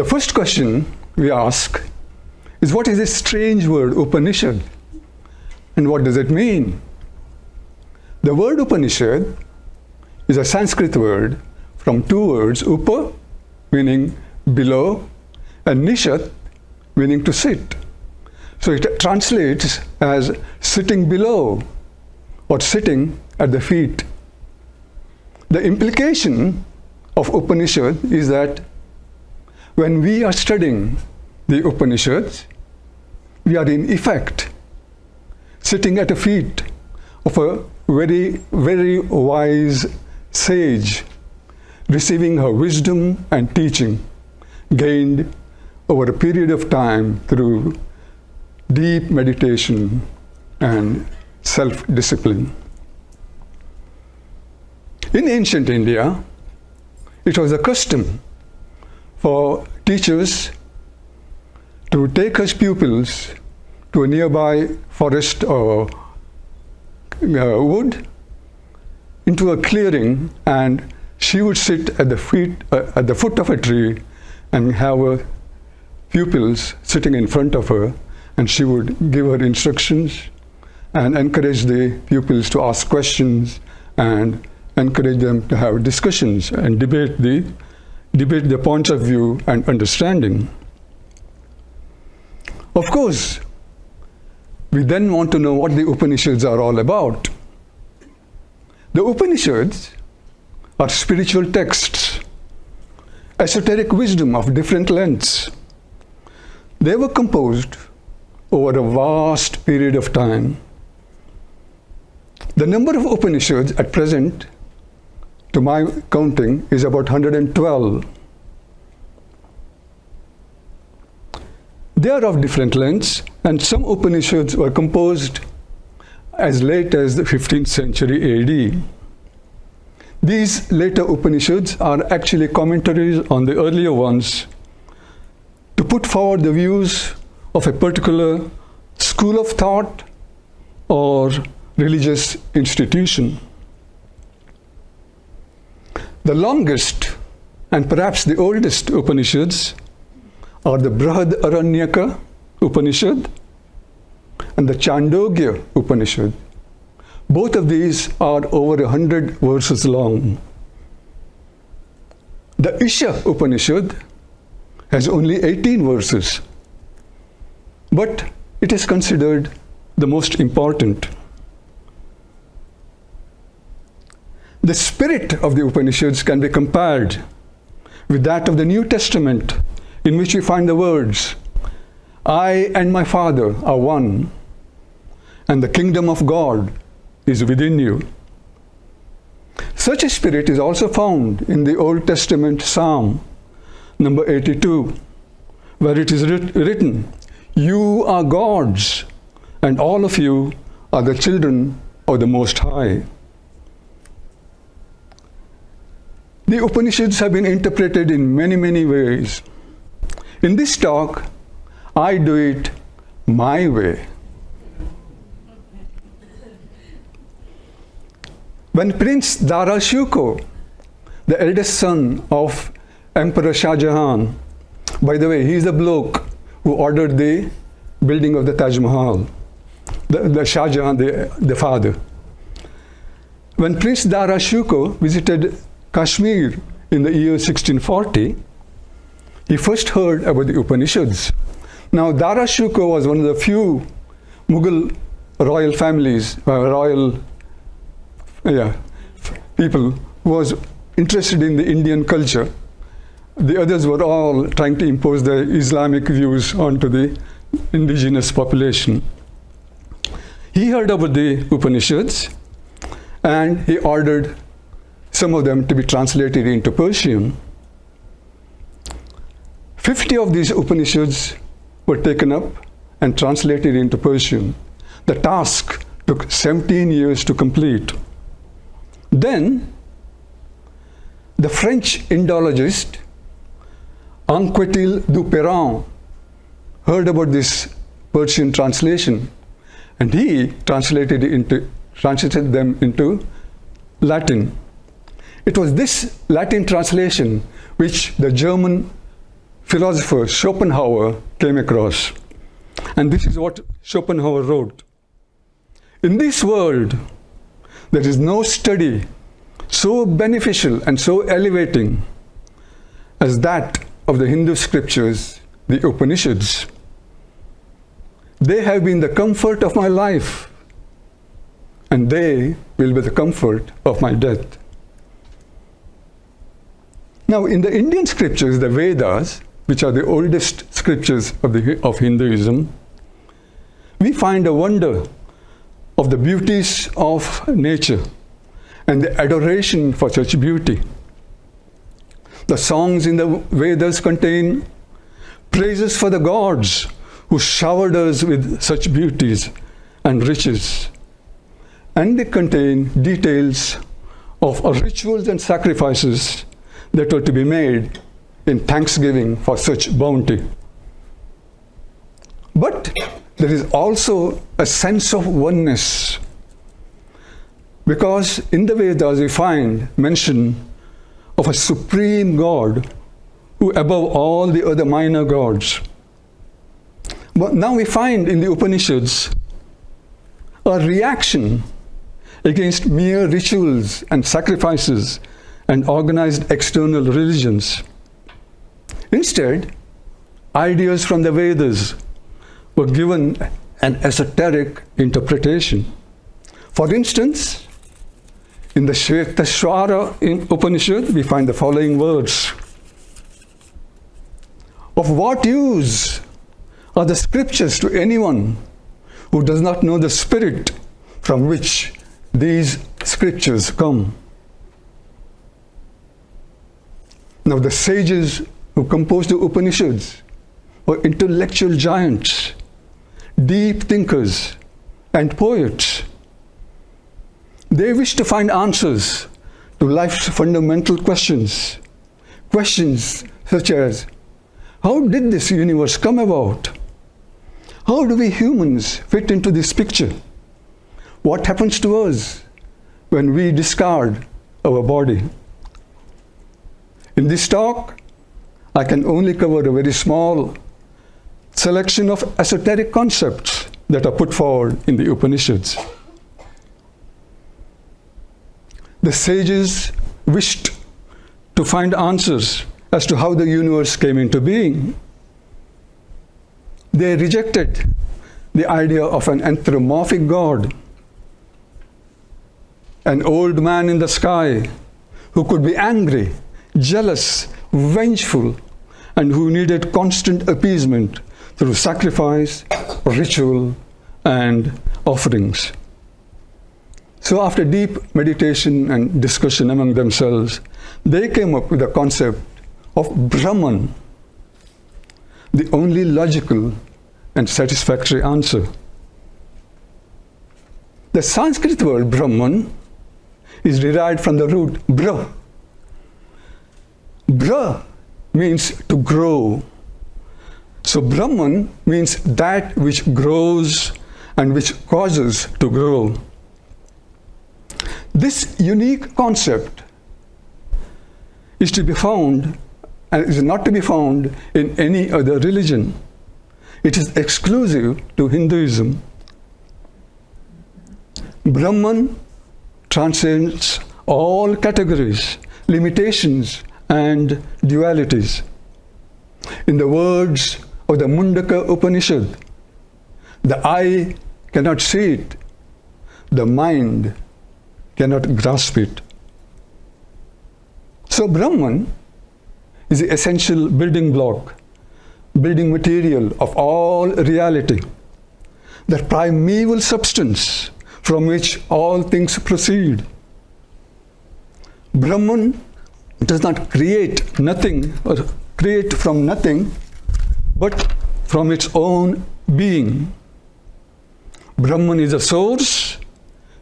The first question we ask is, what is this strange word Upanishad? And what does it mean? The word Upanishad is a Sanskrit word from two words, upa, meaning below, and nishat, meaning to sit. So it translates as sitting below or sitting at the feet. The implication of Upanishad is that when we are studying the Upanishads, we are in effect sitting at the feet of a very, very wise sage, receiving her wisdom and teaching gained over a period of time through deep meditation and self-discipline. In ancient India, it was a custom for teachers to take his pupils to a nearby forest or wood into a clearing, and she would sit at the foot of a tree and have her pupils sitting in front of her, and she would give her instructions and encourage the pupils to ask questions and encourage them to have discussions and debate the points of view and understanding. Of course, we then want to know what the Upanishads are all about. The Upanishads are spiritual texts, esoteric wisdom of different lengths. They were composed over a vast period of time. The number of Upanishads at present, to my counting, is about 112. They are of different lengths, and some Upanishads were composed as late as the 15th century AD. These later Upanishads are actually commentaries on the earlier ones to put forward the views of a particular school of thought or religious institution. The longest and perhaps the oldest Upanishads are the Brihad Aranyaka Upanishad and the Chandogya Upanishad. Both of these are over 100 verses long. The Isha Upanishad has only 18 verses, but it is considered the most important. The spirit of the Upanishads can be compared with that of the New Testament, in which we find the words, "I and my Father are one, and the kingdom of God is within you." Such a spirit is also found in the Old Testament Psalm number 82, where it is written, "You are gods, and all of you are the children of the Most High." The Upanishads have been interpreted in many, many ways. In this talk, I do it my way. When Prince Dara Shikoh, the eldest son of Emperor Shah Jahan, by the way, he is the bloke who ordered the building of the Taj Mahal, the Shah Jahan, the father. When Prince Dara Shikoh visited Kashmir in the year 1640, he first heard about the Upanishads. Now, Dara Shikoh was one of the few Mughal royal families, people who was interested in the Indian culture. The others were all trying to impose their Islamic views onto the indigenous population. He heard about the Upanishads, and he ordered some of them to be translated into Persian. 50 of these Upanishads were taken up and translated into Persian. The task took 17 years to complete. Then, the French Indologist Anquetil Duperron heard about this Persian translation, and he translated them into Latin. It was this Latin translation which the German philosopher Schopenhauer came across. And this is what Schopenhauer wrote. In this world, there is no study so beneficial and so elevating as that of the Hindu scriptures, the Upanishads. They have been the comfort of my life, and they will be the comfort of my death. Now, in the Indian scriptures, the Vedas, which are the oldest scriptures of Hinduism, we find a wonder of the beauties of nature and the adoration for such beauty. The songs in the Vedas contain praises for the gods who showered us with such beauties and riches. And they contain details of rituals and sacrifices that were to be made in thanksgiving for such bounty. But there is also a sense of oneness, because in the Vedas we find mention of a supreme God who above all the other minor gods. But now we find in the Upanishads a reaction against mere rituals and sacrifices and organized external religions. Instead, ideas from the Vedas were given an esoteric interpretation. For instance, in the Shvetashvara Upanishad, we find the following words. Of what use are the scriptures to anyone who does not know the spirit from which these scriptures come? Now, the sages who composed the Upanishads were intellectual giants, deep thinkers, and poets. They wished to find answers to life's fundamental questions. Questions such as, how did this universe come about? How do we humans fit into this picture? What happens to us when we discard our body? In this talk, I can only cover a very small selection of esoteric concepts that are put forward in the Upanishads. The sages wished to find answers as to how the universe came into being. They rejected the idea of an anthropomorphic God, an old man in the sky who could be angry, jealous, vengeful, and who needed constant appeasement through sacrifice, ritual, and offerings. So after deep meditation and discussion among themselves, they came up with the concept of Brahman, the only logical and satisfactory answer. The Sanskrit word Brahman is derived from the root bra. Bra means to grow. So Brahman means that which grows and which causes to grow. This unique concept is to be found and is not to be found in any other religion. It is exclusive to Hinduism. Brahman transcends all categories, limitations, and dualities. In the words of the Mundaka Upanishad, the eye cannot see it, the mind cannot grasp it. So Brahman is the essential building block, building material of all reality, the primeval substance from which all things proceed. Brahman does not create nothing or create from nothing, but from its own being. Brahman is the source,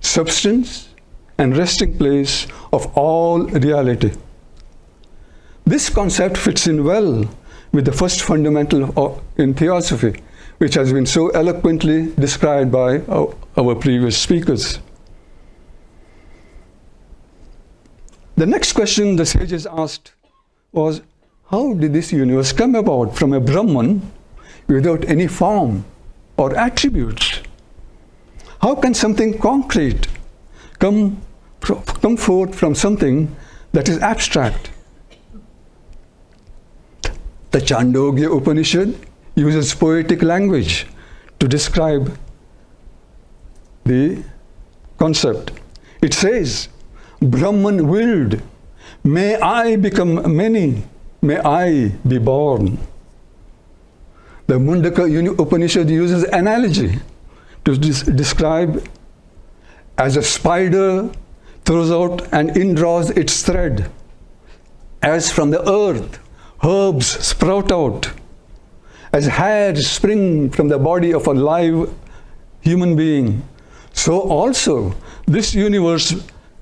substance, and resting place of all reality. This concept fits in well with the first fundamental in Theosophy, which has been so eloquently described by our previous speakers. The next question the sages asked was, how did this universe come about from a Brahman without any form or attributes? How can something concrete come forth from something that is abstract? The Chandogya Upanishad uses poetic language to describe the concept. It says, Brahman willed, may I become many, may I be born. The Mundaka Upanishad uses analogy to describe as a spider throws out and indraws its thread, as from the earth herbs sprout out, as hairs spring from the body of a live human being, so also this universe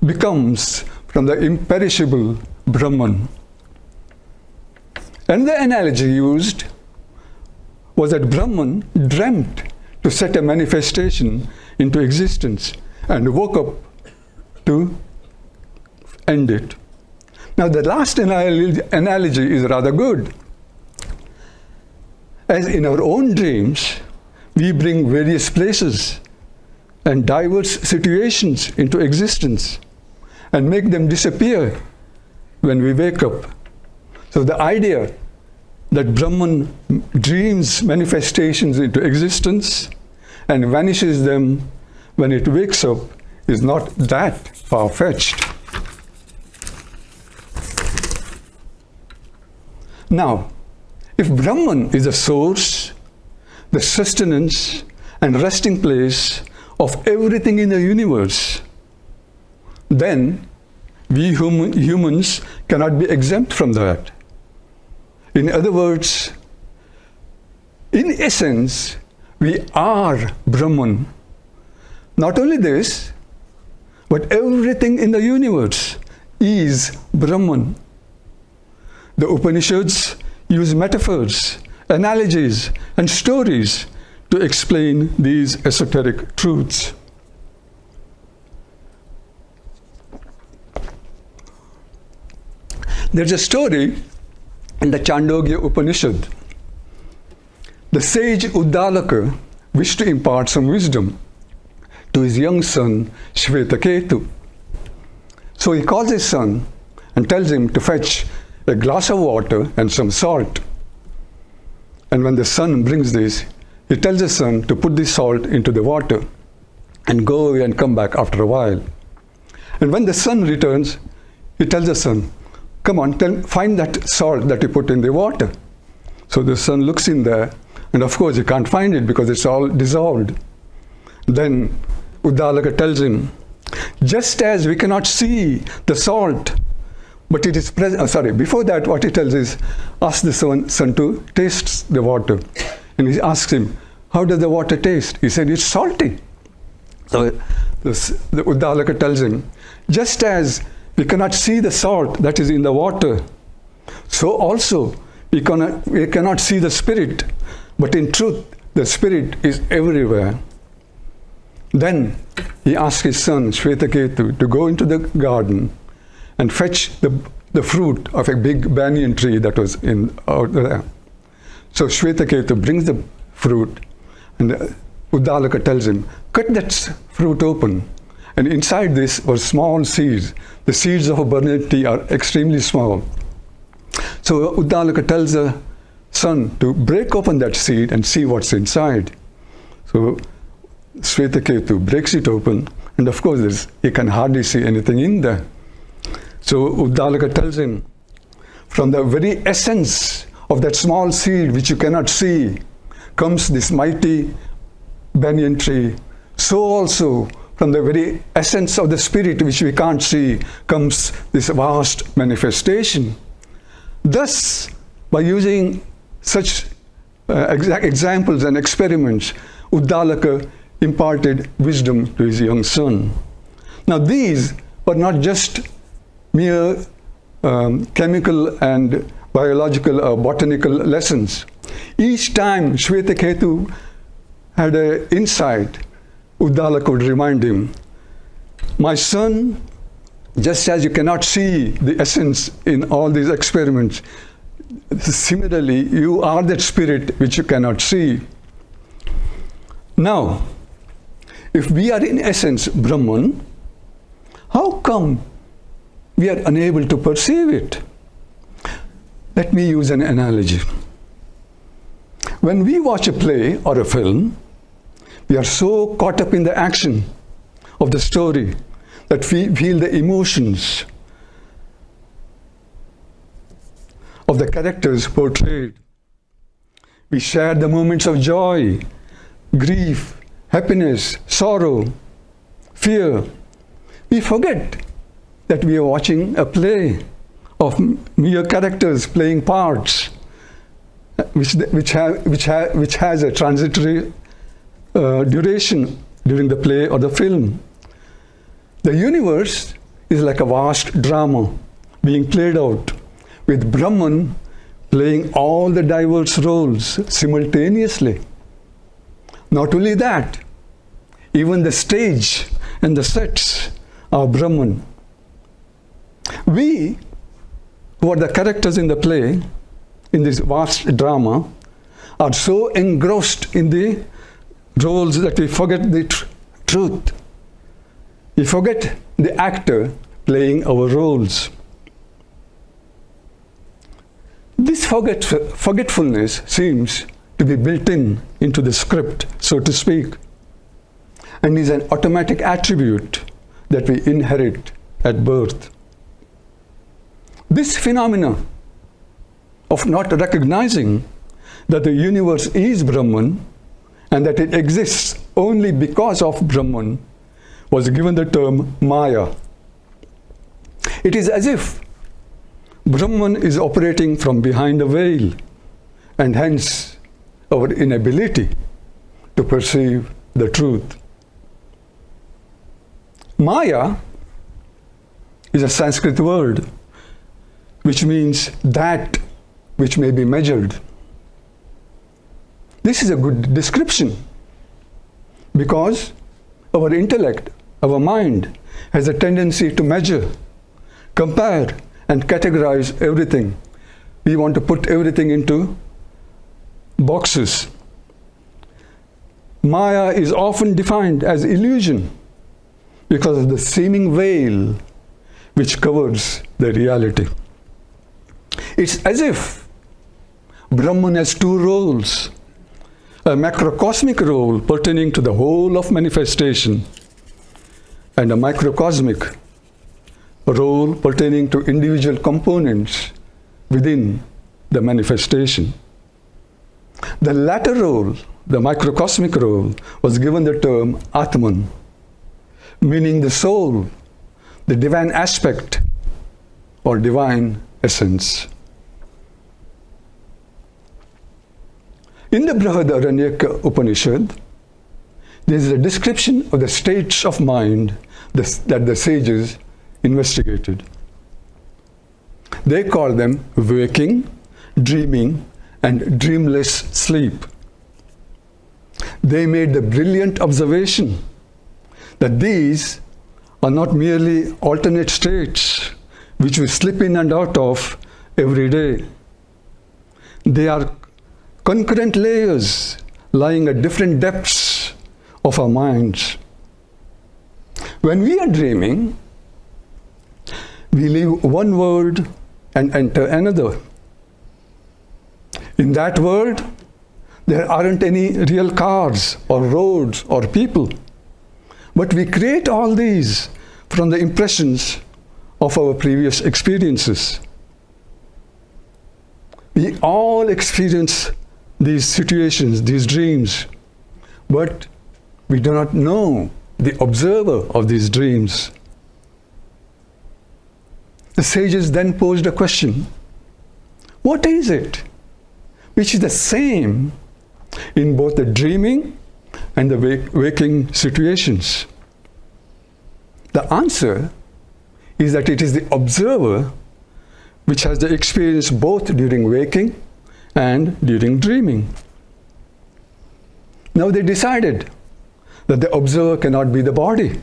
becomes from the imperishable Brahman. And the analogy used was that Brahman dreamt to set a manifestation into existence and woke up to end it. Now the last analogy is rather good. As in our own dreams, we bring various places and diverse situations into existence and make them disappear when we wake up. So the idea that Brahman dreams manifestations into existence and vanishes them when it wakes up is not that far-fetched. Now, if Brahman is the source, the sustenance and resting place of everything in the universe, then we humans cannot be exempt from that. In other words, in essence, we are Brahman. Not only this, but everything in the universe is Brahman. The Upanishads use metaphors, analogies, and stories to explain these esoteric truths. There's a story in the Chandogya Upanishad. The sage Uddalaka wished to impart some wisdom to his young son Shvetaketu. So he calls his son and tells him to fetch a glass of water and some salt. And when the son brings this, he tells his son to put the salt into the water and go away and come back after a while. And when the son returns, he tells the son, come on, find that salt that you put in the water. So the son looks in there, and of course he can't find it because it's all dissolved. Then Uddalaka tells him, just as we cannot see the salt, but it is present. Before that, what he tells is, ask the son to taste the water. And he asks him, how does the water taste? He said, it's salty. So the Uddalaka tells him, just as we cannot see the salt that is in the water, so also we cannot see the spirit, but in truth, the spirit is everywhere. Then he asked his son, Shvetaketu, to go into the garden and fetch the fruit of a big banyan tree that was out there. So Shvetaketu brings the fruit, and Uddalaka tells him, cut that fruit open. And inside this were small seeds. The seeds of a banyan tree are extremely small. So Uddalaka tells the son to break open that seed and see what's inside. So Shvetaketu breaks it open, and of course he can hardly see anything in there. So Uddalaka tells him, from the very essence of that small seed which you cannot see comes this mighty banyan tree. So also from the very essence of the spirit which we can't see comes this vast manifestation. Thus, by using such examples and experiments, Uddalaka imparted wisdom to his young son. Now these were not just mere chemical and biological or botanical lessons. Each time Shvetaketu had an insight, Uddalaka would remind him, my son, just as you cannot see the essence in all these experiments, Similarly, you are that spirit which you cannot see. Now, if we are in essence Brahman, how come we are unable to perceive it? Let me use an analogy. When we watch a play or a film, we are so caught up in the action of the story that we feel the emotions of the characters portrayed. We share the moments of joy, grief, happiness, sorrow, fear. We forget that we are watching a play of mere characters playing parts, which has a transitory duration during the play or the film. The universe is like a vast drama being played out, with Brahman playing all the diverse roles simultaneously. Not only that, even the stage and the sets are Brahman. We, who are the characters in the play, in this vast drama, are so engrossed in the roles that we forget the truth. We forget the actor playing our roles. This forgetfulness seems to be built into the script, so to speak, and is an automatic attribute that we inherit at birth. This phenomenon of not recognizing that the universe is Brahman and that it exists only because of Brahman was given the term Maya. It is as if Brahman is operating from behind a veil, and hence our inability to perceive the truth. Maya is a Sanskrit word which means that which may be measured. This is a good description because our intellect, our mind, has a tendency to measure, compare, and categorize everything. We want to put everything into boxes. Maya is often defined as illusion because of the seeming veil which covers the reality. It's as if Brahman has two roles: a macrocosmic role pertaining to the whole of manifestation, and a microcosmic role pertaining to individual components within the manifestation. The latter role, the microcosmic role, was given the term Atman, meaning the soul, the divine aspect or divine essence. In the Brihadaranyaka Upanishad, there is a description of the states of mind that the sages investigated. They call them waking, dreaming, and dreamless sleep. They made the brilliant observation that these are not merely alternate states which we slip in and out of every day. They are concurrent layers lying at different depths of our minds. When we are dreaming, we leave one world and enter another. In that world, there aren't any real cars or roads or people, but we create all these from the impressions of our previous experiences. We all experience these situations, these dreams, but we do not know the observer of these dreams. The sages then posed a question: what is it which is the same in both the dreaming and the waking situations? The answer is that it is the observer which has the experience both during waking and during dreaming. Now they decided that the observer cannot be the body.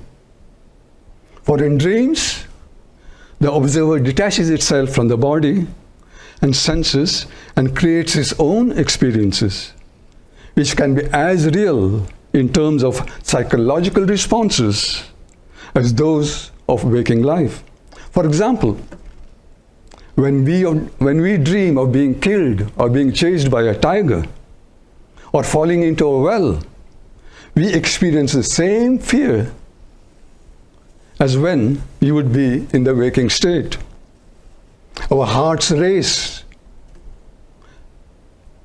For in dreams, the observer detaches itself from the body and senses and creates his own experiences, which can be as real in terms of psychological responses as those of waking life. For example, when we dream of being killed or being chased by a tiger or falling into a well, we experience the same fear as when we would be in the waking state. Our hearts race.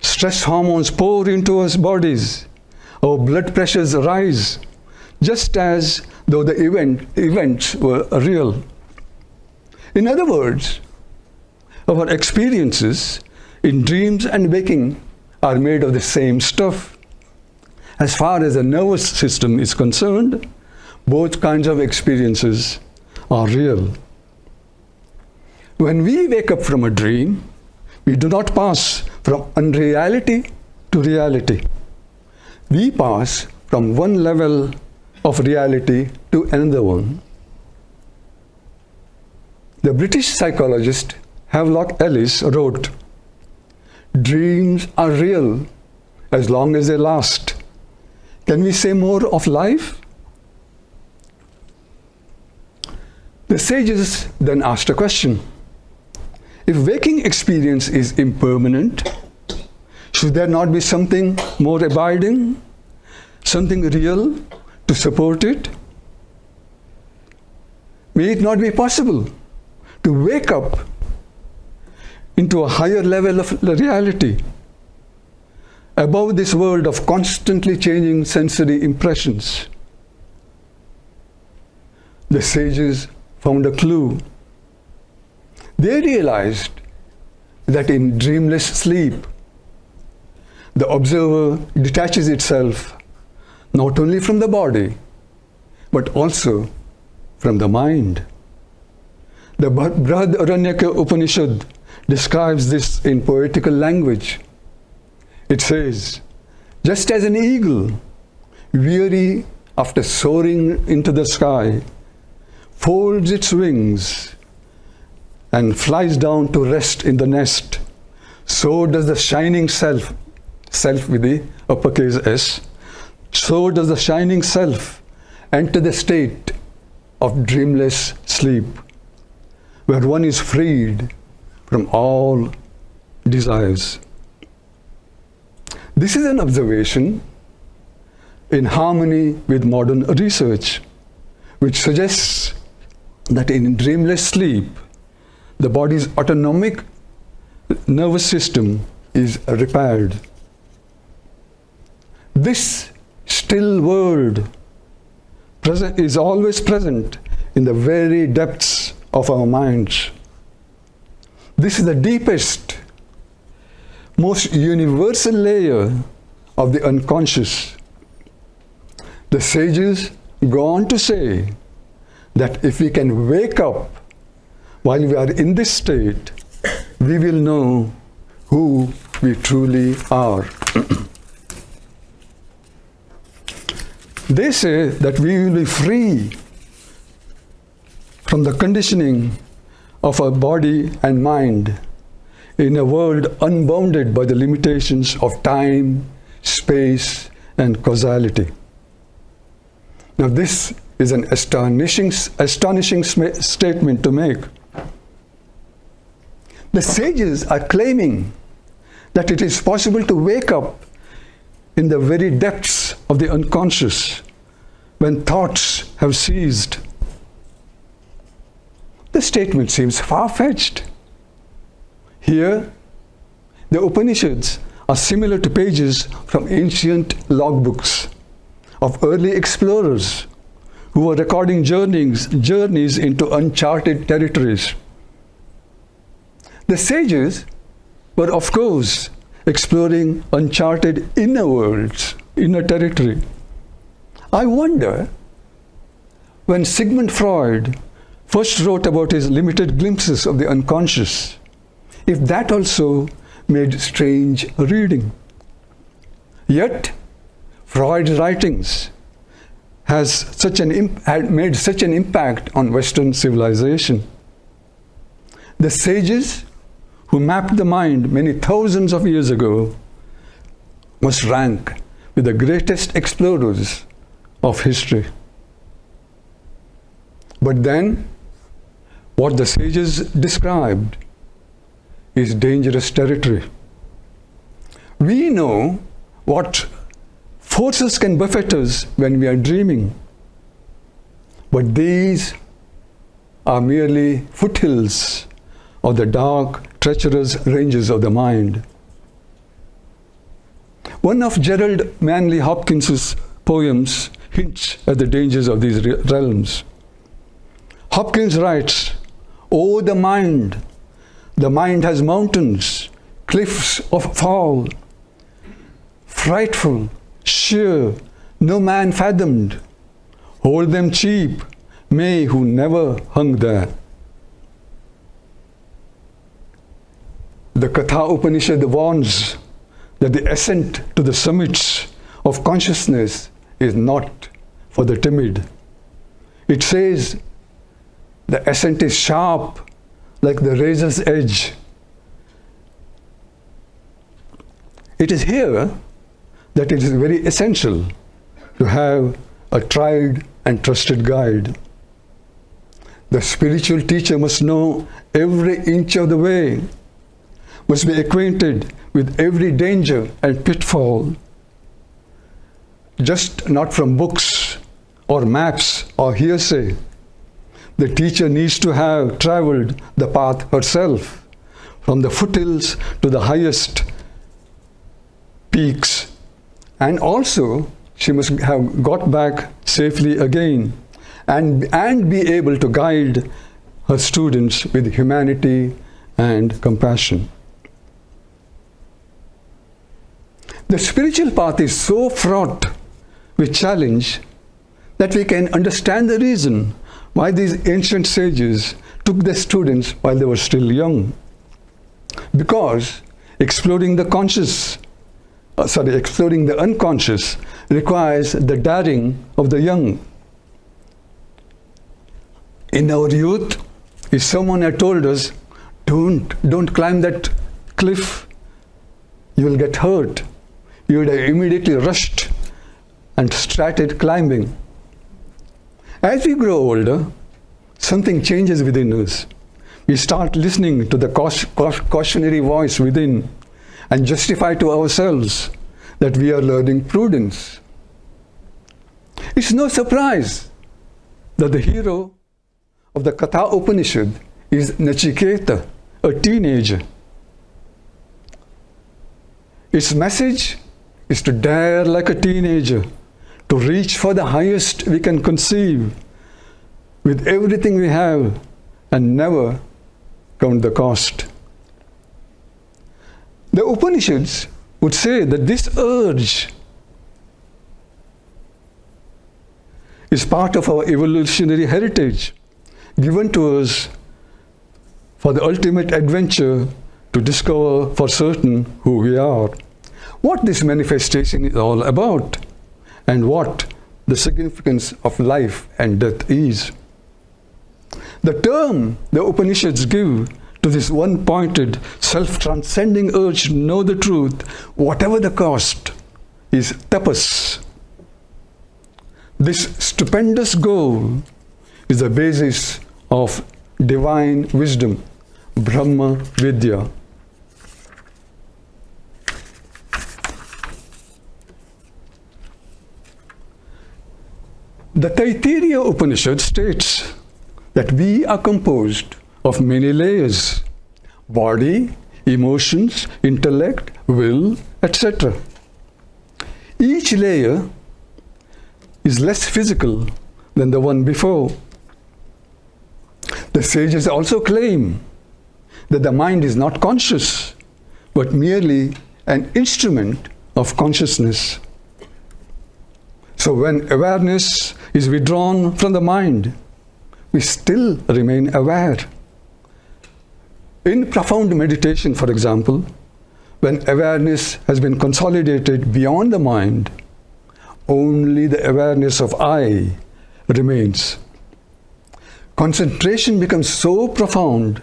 Stress hormones pour into our bodies. Our blood pressures rise, just as though the events were real. In other words, our experiences in dreams and waking are made of the same stuff. As far as the nervous system is concerned, both kinds of experiences are real. When we wake up from a dream, we do not pass from unreality to reality. We pass from one level of reality to another one. The British psychologist Havelock Ellis wrote, "Dreams are real as long as they last." Can we say more of life? The sages then asked a question. If waking experience is impermanent, should there not be something more abiding, something real to support it? May it not be possible to wake up into a higher level of reality, above this world of constantly changing sensory impressions? The sages found a clue. They realized that in dreamless sleep, the observer detaches itself not only from the body, but also from the mind. The Brihadaranyaka Upanishad describes this in poetical language. It says, just as an eagle, weary after soaring into the sky, folds its wings and flies down to rest in the nest, so does the shining self with the uppercase S, so does the shining self enter the state of dreamless sleep, where one is freed from all desires. This is an observation in harmony with modern research, which suggests that in dreamless sleep, the body's autonomic nervous system is repaired. This still world is always present in the very depths of our minds. This is the deepest, most universal layer of the unconscious. The sages go on to say that if we can wake up while we are in this state, we will know who we truly are. They say that we will be free from the conditioning of our body and mind in a world unbounded by the limitations of time, space, and causality. Now, this is an astonishing statement to make. The sages are claiming that it is possible to wake up in the very depths of the unconscious when thoughts have ceased. The statement seems far-fetched. Here, the Upanishads are similar to pages from ancient logbooks of early explorers who were recording journeys into uncharted territories. The sages were, of course, exploring uncharted inner worlds, inner territory. I wonder, when Sigmund Freud first wrote about his limited glimpses of the unconscious, if that also made strange reading. Yet, Freud's writings had made such an impact on Western civilization. The sages who mapped the mind many thousands of years ago, must rank with the greatest explorers of history. But then, what the sages described is dangerous territory. We know what forces can buffet us when we are dreaming, but these are merely foothills of the dark, treacherous ranges of the mind. One of Gerald Manley Hopkins's poems hints at the dangers of these realms. Hopkins writes, "Oh, the mind has mountains, cliffs of fall, frightful, sheer, no man fathomed. Hold them cheap, may who never hung there." The Katha Upanishad warns that the ascent to the summits of consciousness is not for the timid. It says the ascent is sharp like the razor's edge. It is here that it is very essential to have a tried and trusted guide. The spiritual teacher must know every inch of the way, must be acquainted with every danger and pitfall, just not from books or maps or hearsay. The teacher needs to have traveled the path herself, from the foothills to the highest peaks, and also she must have got back safely again and be able to guide her students with humanity and compassion. The spiritual path is so fraught with challenge that we can understand the reason why these ancient sages took their students while they were still young. Because exploring the unconscious requires the daring of the young. In our youth, if someone had told us, don't climb that cliff, you will get hurt, you would have immediately rushed and started climbing. As we grow older, something changes within us. We start listening to the cautionary voice within and justify to ourselves that we are learning prudence. It's no surprise that the hero of the Katha Upanishad is Nachiketa, a teenager. Its message is to dare like a teenager, to reach for the highest we can conceive with everything we have and never count the cost. The Upanishads would say that this urge is part of our evolutionary heritage, given to us for the ultimate adventure to discover for certain who we are, what this manifestation is all about, and what the significance of life and death is. The term the Upanishads give to this one-pointed, self-transcending urge to know the truth, whatever the cost, is tapas. This stupendous goal is the basis of divine wisdom, Brahma Vidya. The Taittiriya Upanishad states that we are composed of many layers: body, emotions, intellect, will, etc. Each layer is less physical than the one before. The sages also claim that the mind is not conscious, but merely an instrument of consciousness. So when awareness is withdrawn from the mind, we still remain aware. In profound meditation, for example, when awareness has been consolidated beyond the mind, only the awareness of I remains. Concentration becomes so profound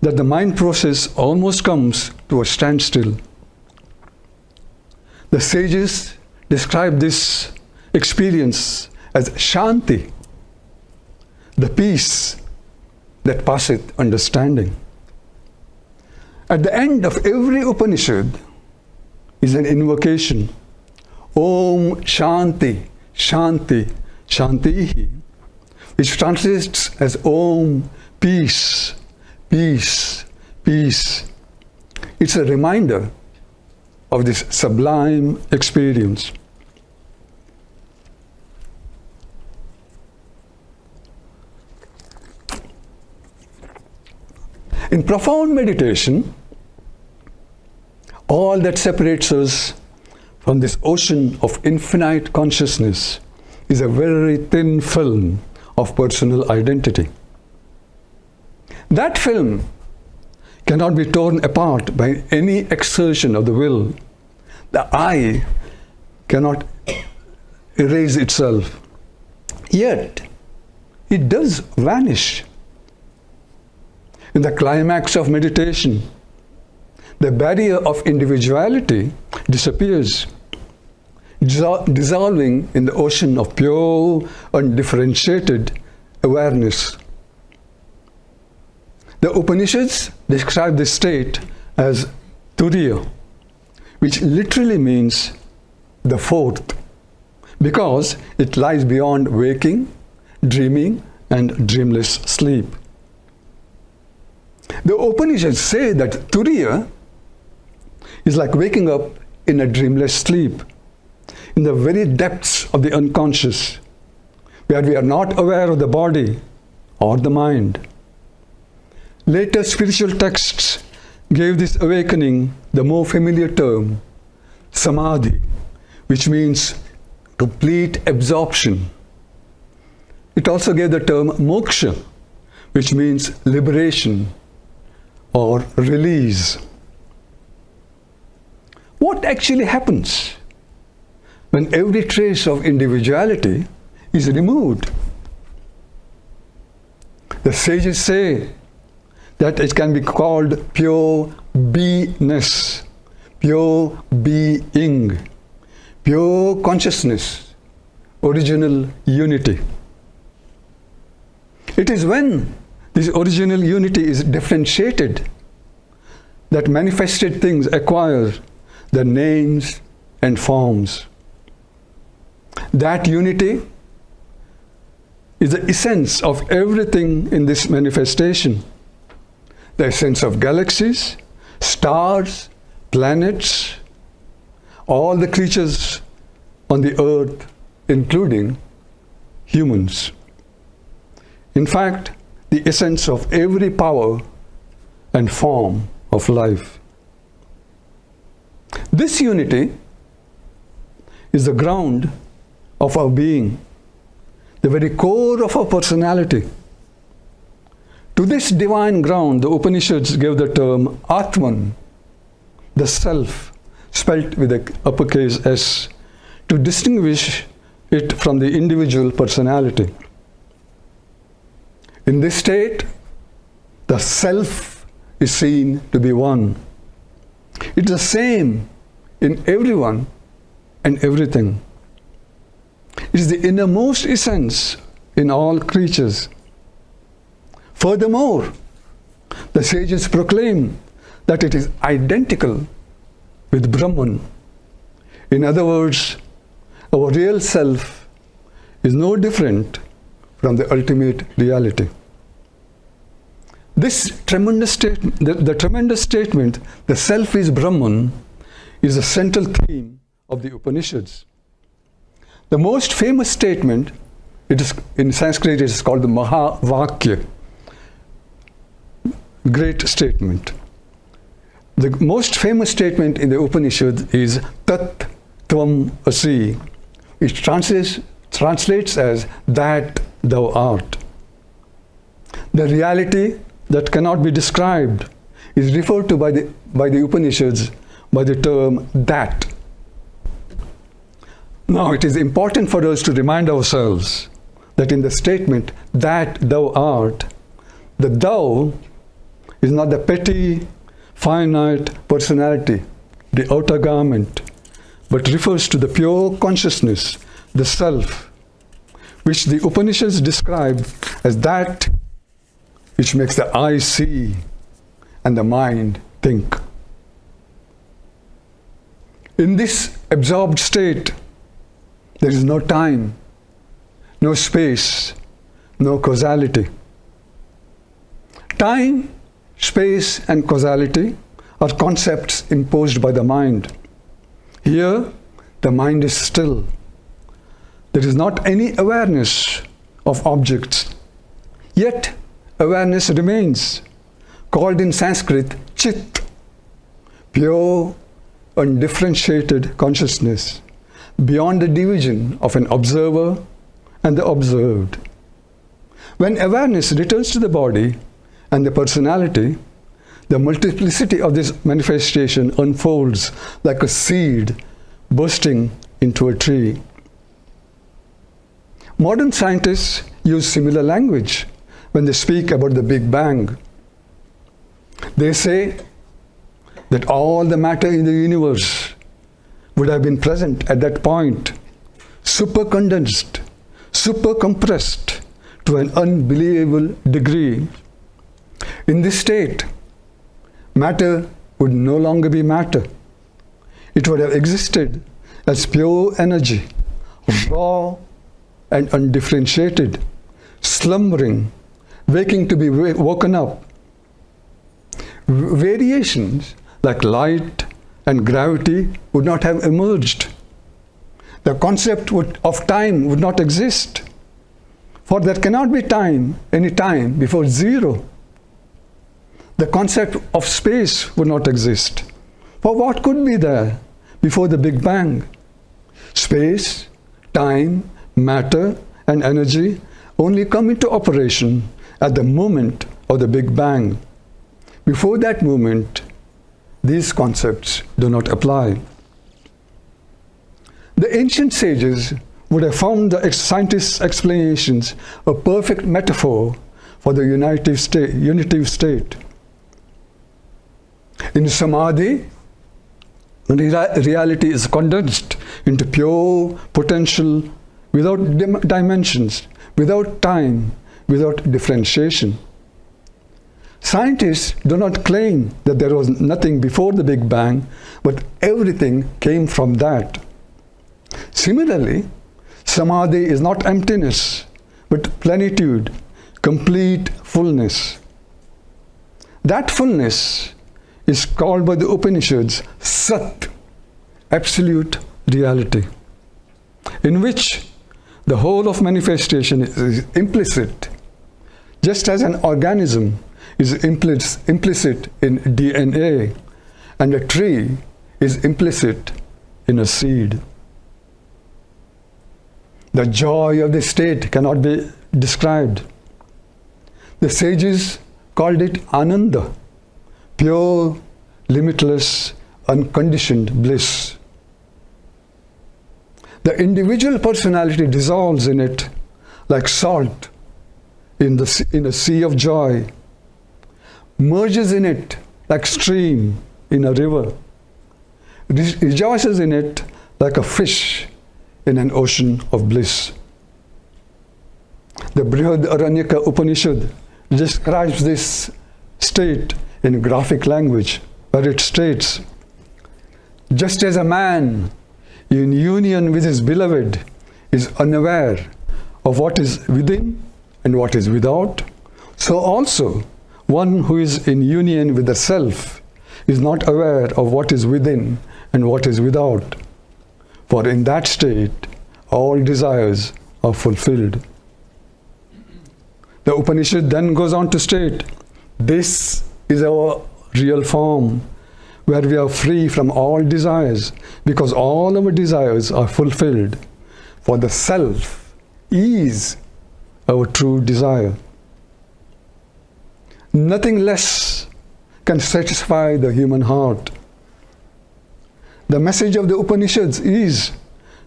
that the mind process almost comes to a standstill. The sages describe this experience as Shanti, the peace that passeth understanding. At the end of every Upanishad is an invocation, Om Shanti, Shanti, Shantihi, which translates as Om, peace, peace, peace. It's a reminder of this sublime experience. In profound meditation, all that separates us from this ocean of infinite consciousness is a very thin film of personal identity. That film cannot be torn apart by any exertion of the will. The I cannot erase itself. Yet, it does vanish. In the climax of meditation, the barrier of individuality disappears, dissolving in the ocean of pure, undifferentiated awareness. The Upanishads describe this state as Turiya, which literally means the fourth, because it lies beyond waking, dreaming, and dreamless sleep. The Upanishads say that Turiya is like waking up in a dreamless sleep, in the very depths of the unconscious, where we are not aware of the body or the mind. Later spiritual texts gave this awakening the more familiar term, Samadhi, which means complete absorption. It also gave the term moksha, which means liberation or release. What actually happens when every trace of individuality is removed? The sages say that it can be called pure beingness, pure being, pure consciousness, original unity. It is when this original unity is differentiated that manifested things acquire their names and forms. That unity is the essence of everything in this manifestation. The essence of galaxies, stars, planets, all the creatures on the earth, including humans. In fact, the essence of every power and form of life. This unity is the ground of our being, the very core of our personality. To this divine ground, the Upanishads gave the term Atman, the self, spelt with an uppercase S, to distinguish it from the individual personality. In this state, the self is seen to be one. It is the same in everyone and everything. It is the innermost essence in all creatures. Furthermore, the sages proclaim that it is identical with Brahman. In other words, our real self is no different from the ultimate reality. This tremendous statement, the tremendous statement, the self is Brahman, is the central theme of the Upanishads. The most famous statement, it is in Sanskrit, it is called the Mahavakya, great statement. The most famous statement in the Upanishad is Tat Tvam Asi, which translates as that thou art. The reality that cannot be described is referred to by the Upanishads by the term that. Now, it is important for us to remind ourselves that in the statement that thou art, the thou is not the petty, finite personality, the outer garment, but refers to the pure consciousness, the self, which the Upanishads describe as that which makes the eye see and the mind think. In this absorbed state, there is no time, no space, no causality. Time, space, and causality are concepts imposed by the mind. Here, the mind is still. There is not any awareness of objects. Yet, awareness remains, called in Sanskrit chit, pure, undifferentiated consciousness, beyond the division of an observer and the observed. When awareness returns to the body and the personality, the multiplicity of this manifestation unfolds like a seed bursting into a tree. Modern scientists use similar language when they speak about the Big Bang. They say that all the matter in the universe would have been present at that point, supercondensed, supercompressed to an unbelievable degree. In this state, matter would no longer be matter. It would have existed as pure energy, raw and undifferentiated, slumbering, waking to be woken up. Variations like light and gravity would not have emerged. The concept of time would not exist, for there cannot be time, any time before zero. The concept of space would not exist, for what could be there before the Big Bang? Space, time, matter, and energy only come into operation at the moment of the Big Bang. Before that moment, these concepts do not apply. The ancient sages would have found the scientists' explanations a perfect metaphor for the unitive state. In Samadhi, reality is condensed into pure potential without dimensions, without time, without differentiation. Scientists do not claim that there was nothing before the Big Bang, but everything came from that. Similarly, Samadhi is not emptiness, but plenitude, complete fullness. That fullness is called by the Upanishads Sat, absolute reality, in which the whole of manifestation is implicit, just as an organism is implicit in DNA, and a tree is implicit in a seed. The joy of this state cannot be described. The sages called it Ananda, pure, limitless, unconditioned bliss. The individual personality dissolves in it like salt in a sea of joy, merges in it like stream in a river, rejoices in it like a fish in an ocean of bliss. The Brihadaranyaka Upanishad describes this state in graphic language, where it states, just as a man in union with his beloved is unaware of what is within and what is without, so also one who is in union with the self is not aware of what is within and what is without, for in that state all desires are fulfilled. The Upanishad then goes on to state, this is our real form, where we are free from all desires, because all our desires are fulfilled, for the self is our true desire. Nothing less can satisfy the human heart. The message of the Upanishads is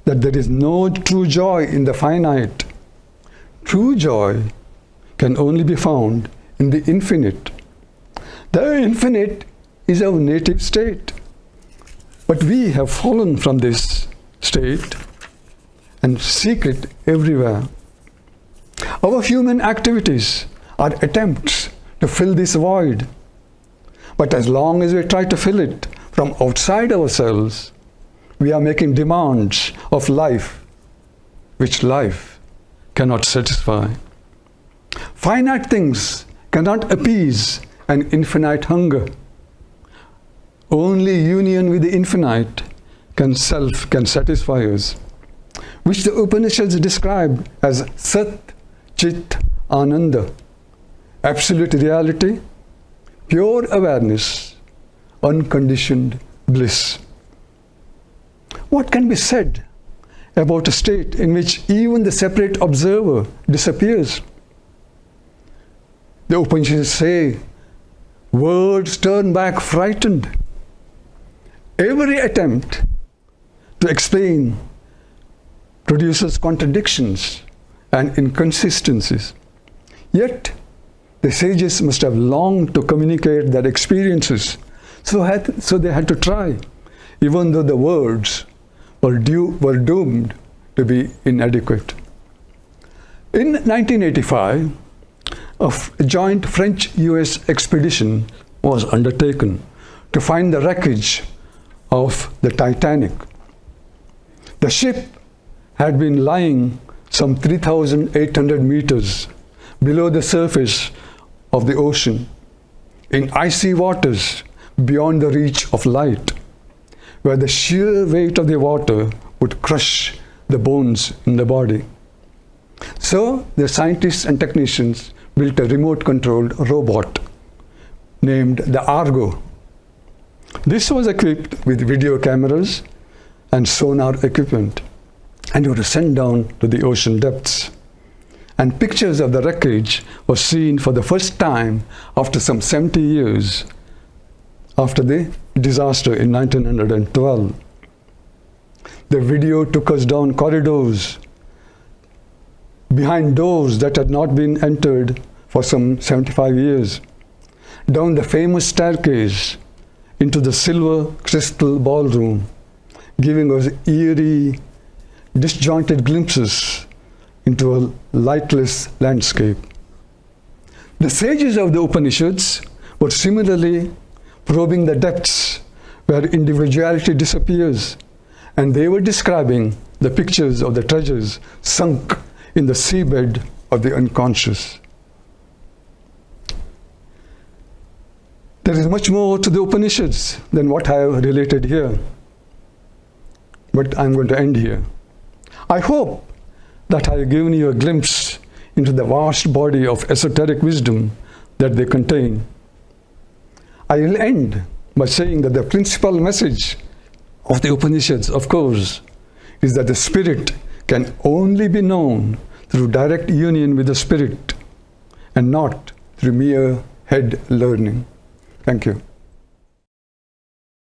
that there is no true joy in the finite. True joy can only be found in the infinite. The infinite is our native state. But we have fallen from this state and seek it everywhere. Our human activities are attempts to fill this void. But as long as we try to fill it from outside ourselves, we are making demands of life, which life cannot satisfy. Finite things cannot appease an infinite hunger. Only union with the infinite can satisfy us, which the Upanishads describe as Sat Chit Ananda, absolute reality, pure awareness, unconditioned bliss. What can be said about a state in which even the separate observer disappears? The Upanishads say, words turn back frightened. Every attempt to explain produces contradictions and inconsistencies. Yet, the sages must have longed to communicate their experiences, so they had to try, even though the words were doomed to be inadequate. In 1985, a joint French-US expedition was undertaken to find the wreckage of the Titanic. The ship had been lying some 3,800 meters below the surface of the ocean, in icy waters beyond the reach of light, where the sheer weight of the water would crush the bones in the body. So the scientists and technicians built a remote-controlled robot named the Argo. This was equipped with video cameras and sonar equipment, and it was sent down to the ocean depths. And pictures of the wreckage were seen for the first time after some 70 years after the disaster in 1912. The video took us down corridors, behind doors that had not been entered for some 75 years, down the famous staircase into the silver crystal ballroom, giving us eerie, disjointed glimpses into a lightless landscape. The sages of the Upanishads were similarly probing the depths where individuality disappears, and they were describing the pictures of the treasures sunk in the seabed of the unconscious. There is much more to the Upanishads than what I have related here, but I'm going to end here. I hope that I have given you a glimpse into the vast body of esoteric wisdom that they contain. I will end by saying that the principal message of the Upanishads, of course, is that the spirit can only be known through direct union with the spirit and not through mere head learning. Thank you.